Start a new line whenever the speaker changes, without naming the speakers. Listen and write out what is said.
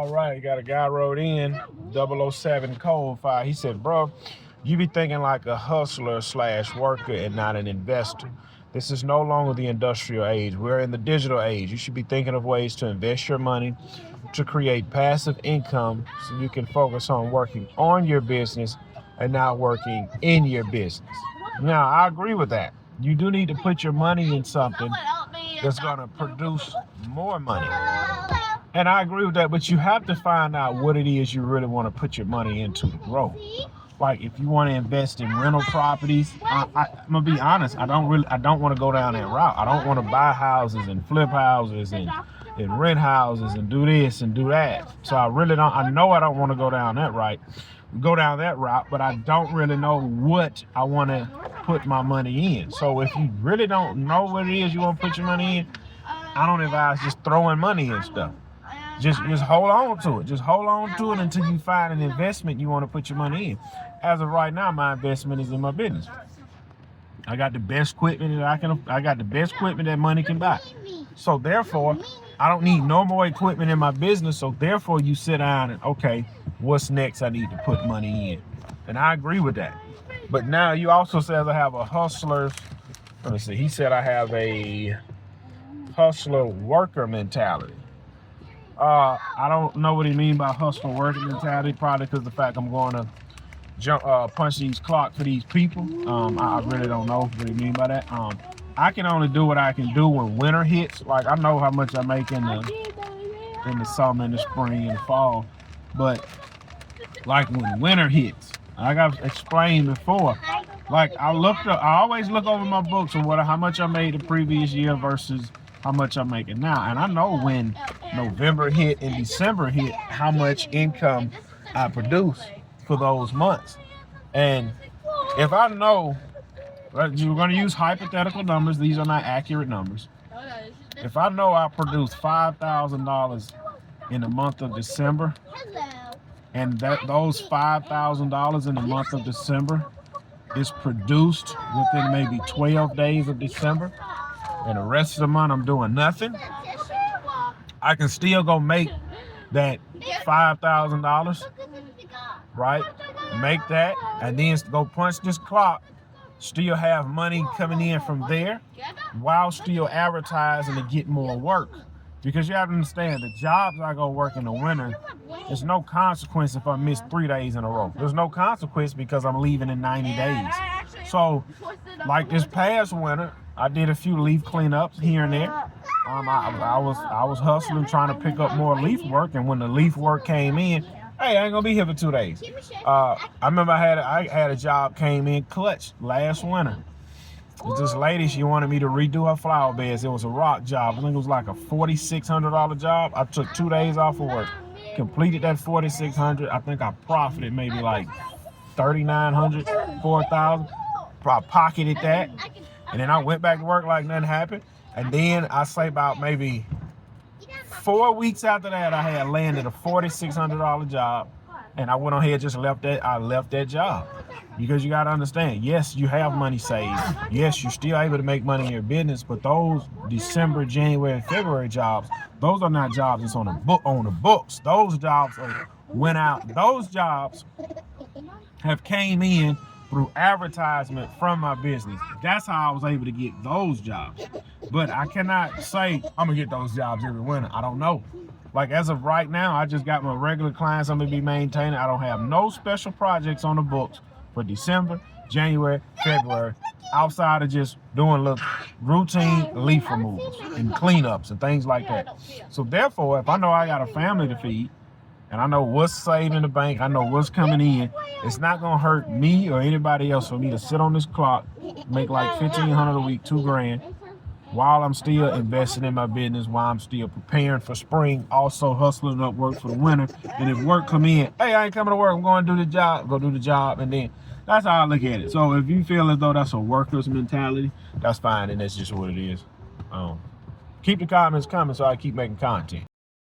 All right, got a guy wrote in 007 Cold Fire. He said, bro, you be thinking like a hustler / worker and not an investor. This is no longer the industrial age. We're in the digital age. You should be thinking of ways to invest your money to create passive income so you can focus on working on your business and not working in your business. Now, I agree with that. You do need to put your money in something that's going to produce more money. And I agree with that, but you have to find out what it is you really want to put your money into to grow. Like if you want to invest in rental properties, I'm gonna be honest, I don't want to go down that route. I don't want to buy houses and flip houses and rent houses and do this and do that. So I know I don't want to go down that route, but I don't really know what I want to put my money in. So if you really don't know what it is you want to put your money in, I don't advise just throwing money in stuff. Just hold on to it. Just hold on to it until you find an investment you want to put your money in. As of right now, my investment is in my business. I got the best equipment I got the best equipment that money can buy. So therefore, I don't need no more equipment in my business. So therefore, you sit down and, okay, what's next I need to put money in? And I agree with that. But now you also said I have a hustler. Let me see. He said I have a hustler worker mentality. I don't know what he means by hustler worker mentality. Probably because the fact I'm going to punch these clocks for these people. I really don't know what he means by that. I can only do what I can do when winter hits. Like I know how much I make in the summer, in the spring, and the fall. But like when winter hits, like I've explained before, like I always look over my books of how much I made the previous year versus how much I'm making now. And I know when November hit and December hit, how much income I produce for those months. And if I know, we're going to use hypothetical numbers. These are not accurate numbers. If I know I produce $5,000 in the month of December, and those $5,000 in the month of December is produced within maybe 12 days of December, and the rest of the month I'm doing nothing, I can still go make that $5,000, right? Make that, and then go punch this clock, still have money coming in from there, while still advertising to get more work. Because you have to understand, the jobs I go work in the winter, there's no consequence if I miss 3 days in a row. There's no consequence because I'm leaving in 90 days. So, like this past winter, I did a few leaf cleanups here and there. I was hustling, trying to pick up more leaf work, and when the leaf work came in, hey, I ain't gonna be here for 2 days. I remember I had a job came in clutch last winter. This lady, she wanted me to redo her flower beds. It was a rock job. I think it was like a $4,600 job. I took 2 days off of work, completed that $4,600. I think I profited maybe like $3,900, $4,000. I pocketed that, and then I went back to work like nothing happened. And then I say about maybe 4 weeks after that, I had landed a $4,600 job, and I went on ahead and just left that job. Because you got to understand, yes, you have money saved. Yes, you're still able to make money in your business, but those December, January, and February jobs, those are not jobs that's on the books. Those jobs went out. Those jobs have came in through advertisement from my business. That's how I was able to get those jobs. But I cannot say I'm gonna get those jobs every winter. I don't know. Like as of right now, I just got my regular clients I'm gonna be maintaining. I don't have no special projects on the books for December, January, February, outside of just doing little routine leaf removals and cleanups and things like that. So therefore, if I know I got a family to feed, and I know what's saved in the bank, I know what's coming in, it's not gonna hurt me or anybody else for me to sit on this clock, make like $1,500 a week, $2,000, while I'm still investing in my business, while I'm still preparing for spring, also hustling up work for the winter. And if work come in, hey, I ain't coming to work, I'm going to do the job, go do the job, and then that's how I look at it. So if you feel as though that's a worker's mentality, that's fine, and that's just what it is. Keep the comments coming so I keep making content.